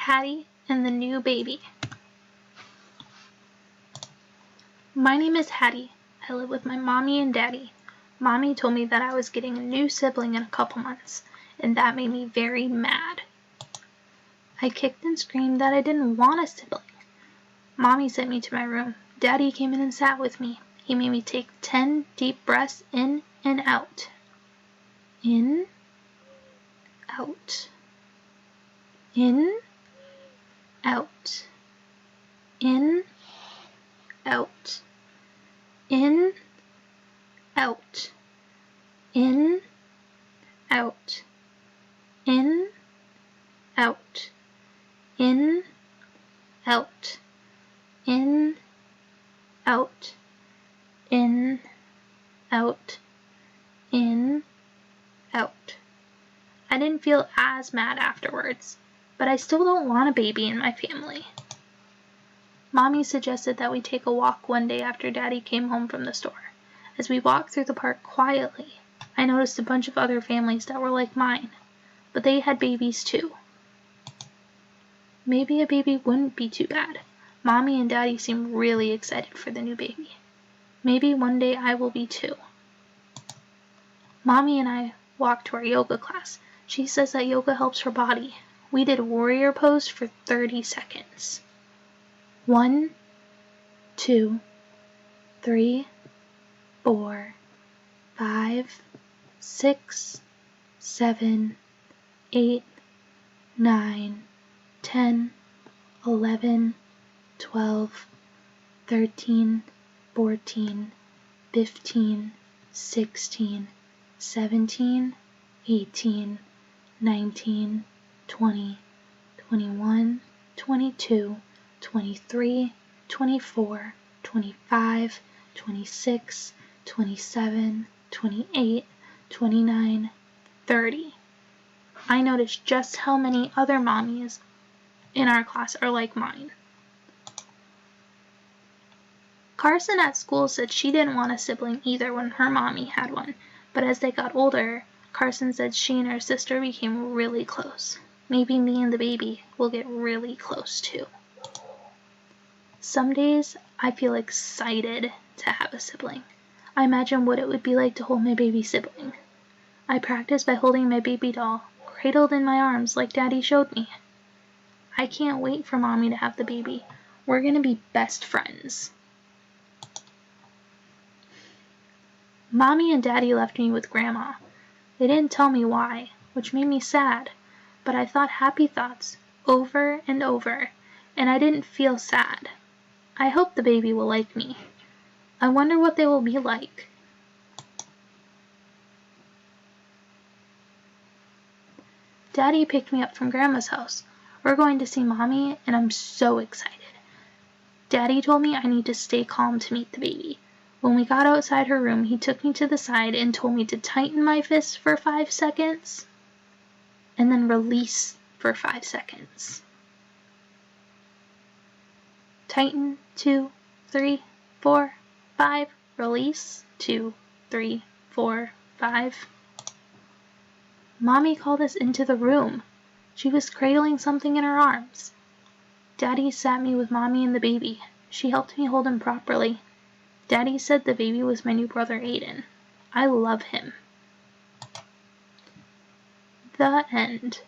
Hattie and the New Baby. My name is Hattie. I live with my mommy and daddy. Mommy told me that I was getting a new sibling in a couple months, and that made me very mad. I kicked and screamed that I didn't want a sibling. Mommy sent me to my room. Daddy came in and sat with me. He made me take 10 deep breaths in and out. In, out. In, out. In, out. In, out. In, out. In, out. In, out. In, out. In, out. In, out. I didn't feel as mad afterwards, but I still don't want a baby in my family. Mommy suggested that we take a walk one day after Daddy came home from the store. As we walked through the park quietly, I noticed a bunch of other families that were like mine, but they had babies too. Maybe a baby wouldn't be too bad. Mommy and Daddy seemed really excited for the new baby. Maybe one day I will be too. Mommy and I walked to our yoga class. She says that yoga helps her body. We did warrior pose for 30 seconds. 1, 2, 3, 4, 5, 6, 7, 8, 9, 10, 11, 12, 13, 14, 15, 16, 17, 18, 19, 20, 21, 22, 23, 24, 25, 26, 27, 28, 29, 30. I noticed just how many other mommies in our class are like mine. Carson at school said she didn't want a sibling either when her mommy had one, but as they got older, Carson said she and her sister became really close. Maybe me and the baby will get really close too. Some days I feel excited to have a sibling. I imagine what it would be like to hold my baby sibling. I practice by holding my baby doll, cradled in my arms like Daddy showed me. I can't wait for Mommy to have the baby. We're gonna be best friends. Mommy and Daddy left me with Grandma. They didn't tell me why, which made me sad, but I thought happy thoughts over and over, and I didn't feel sad. I hope the baby will like me. I wonder what they will be like. Daddy picked me up from Grandma's house. We're going to see Mommy, and I'm so excited. Daddy told me I need to stay calm to meet the baby. When we got outside her room, he took me to the side and told me to tighten my fist for 5 seconds and then release for 5 seconds. Tighten, 2, 3, 4, 5. Release, 2, 3, 4, 5. Mommy called us into the room. She was cradling something in her arms. Daddy sat me with Mommy and the baby. She helped me hold him properly. Daddy said the baby was my new brother Aiden. I love him. The end.